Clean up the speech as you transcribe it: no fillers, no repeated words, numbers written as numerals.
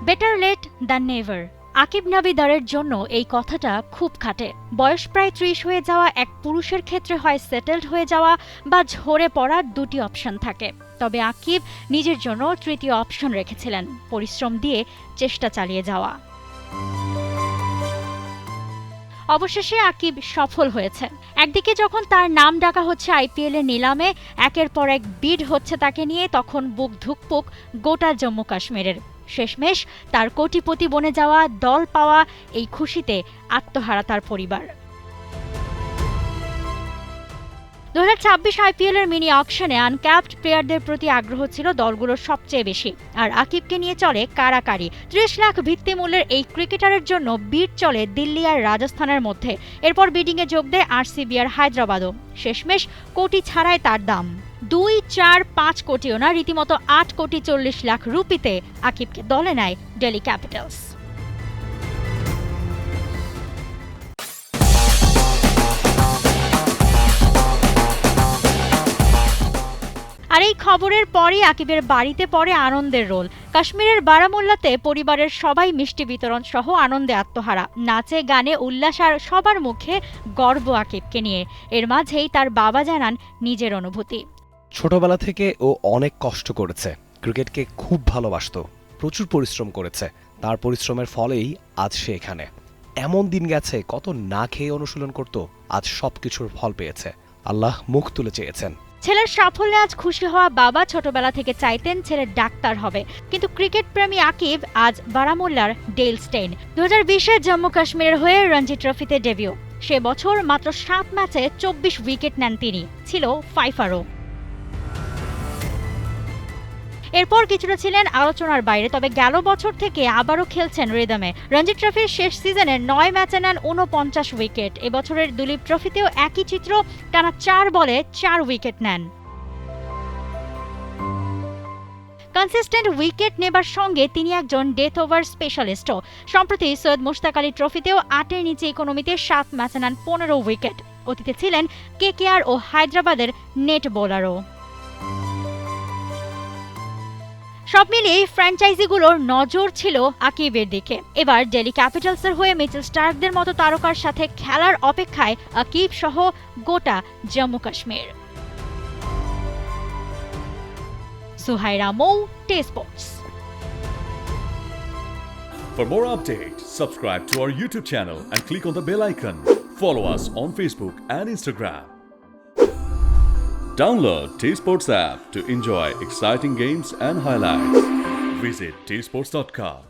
Better late than never. Akib নাবিদারের জন্য এই কথাটা খুব খাটে। বয়স প্রায় ৩০ হয়ে যাওয়া এক পুরুষের ক্ষেত্রে হয় সেটেলড হয়ে যাওয়া বা ঝরে পড়ার দুটি অপশন থাকে। তবে আকিব নিজের জন্য তৃতীয় অপশন রেখেছিলেন, পরিশ্রম দিয়ে চেষ্টা চালিয়ে যাওয়া। অবশেষে আকিব সফল হয়েছে। একদিকে যখন তার নাম ডাকা হচ্ছে আইপিএলের নিলামে, একের পর এক বিড হচ্ছে তাকে নিয়ে, তখন বুক ধুকপুক গোটা জম্মু কাশ্মীরের। শেষমেশ তার কোটিপতি বনে যাওয়া, দল পাওয়া, এই খুশিতে আত্মহারা তার পরিবার। ২০২৬ আইপিএলের মিনি অকশনে আনক্যাপড প্লেয়ারদের প্রতি আগ্রহ ছিল দলগুলোর সবচেয়ে বেশি। আর আকিবকে নিয়ে চলে কারাকারি। ৩০ লাখ ভিত্তিমূল্যের এই ক্রিকেটারের জন্য বিড চলে দিল্লি আর রাজস্থানের মধ্যে। এরপর বিডিংয়ে যোগ দেয় আরসিবি আর হায়দ্রাবাদও। শেষমেশ কোটি ছাড়াই তার দাম। ২, ৪, ৫ কোটিও না, রীতিমতো ৮ কোটি ৪০ লাখ রুপিতে আকিবকে দলে নেয় দিল্লি ক্যাপিটালস। আর এই খবরের পরই আকিবের বাড়িতে পড়ে আনন্দের রোল। কাশ্মীরের বারামুল্লাতে পরিবারের সবাই মিষ্টি বিতরণ সহ আনন্দে আত্মহারা। নাচে গানে উল্লাস আর সবার মুখে গর্ব আকিবকে নিয়ে। এর মাঝেই তার বাবা জানান নিজের অনুভূতি। ছোটবেলা থেকে ও অনেক কষ্ট করেছে, ক্রিকেটকে খুব ভালোবাসতো, প্রচুর পরিশ্রম করেছে। তার পরিশ্রমের ফলেই আজ সে এখানে। এমন দিন গেছে কত না খেয়ে অনুশীলন করত, আজ সবকিছুর ফল পেয়েছে। আল্লাহ মুখ তুলে চেয়েছেন। ছেলের সাফল্যে আজ খুশি হওয়া বাবা ছোটবেলা থেকে চাইতেন ছেলে ডাক্তার হবে, কিন্তু ক্রিকেট প্রেমী আকিব আজ বারামুল্লার ডেল স্টেইন। ২০২০-এ জম্মু কাশ্মীরের হয়ে রঞ্জি ট্রফিতে ডেবিউ। সে বছর মাত্র ৭ ম্যাচে ২৪ উইকেট নেন তিনি, ছিল ফাইফারও। এরপর কিছুটা ছিলেন আলোচনার বাইরে, তবে গেল বছর থেকে আবারও খেলছেন রিদমে। রঞ্জি ট্রফির শেষ সিজনে ৯ ম্যাচে নেন ৪৯ উইকেট। এবছরের দুলীপ ট্রফিতেও একই চিত্র, টানা ৪ বলে ৪ উইকেট নেন। কনসিস্টেন্ট উইকেট নেবার সঙ্গে তিনি একজন ডেথ ওভার স্পেশালিস্টও। সম্প্রতি সৈয়দ মুশতাক আলী ট্রফিতেও ৮-এর নিচে ইকোনমিতে ৭ ম্যাচে নেন ১৫ উইকেট। অতীতে ছিলেন কেকেআর ও হায়দ্রাবাদের নেট বোলারও। সব মিলিয়ে ফ্র্যাঞ্চাইজিগুলোর নজর ছিল আকিবের দিকে। এবার দিল্লি ক্যাপিটালসের হয়ে মিচেল স্টার্কদের মতো তারকার সাথে খেলার অপেক্ষায় আকিব সহ গোটা জম্মু কাশ্মীর। সুহাইরা মৌ, টে sports. For more updates, subscribe to our YouTube channel and click on the bell icon. Follow us on Facebook and Instagram. Download T-Sports app to enjoy exciting games and highlights. Visit tsports.com.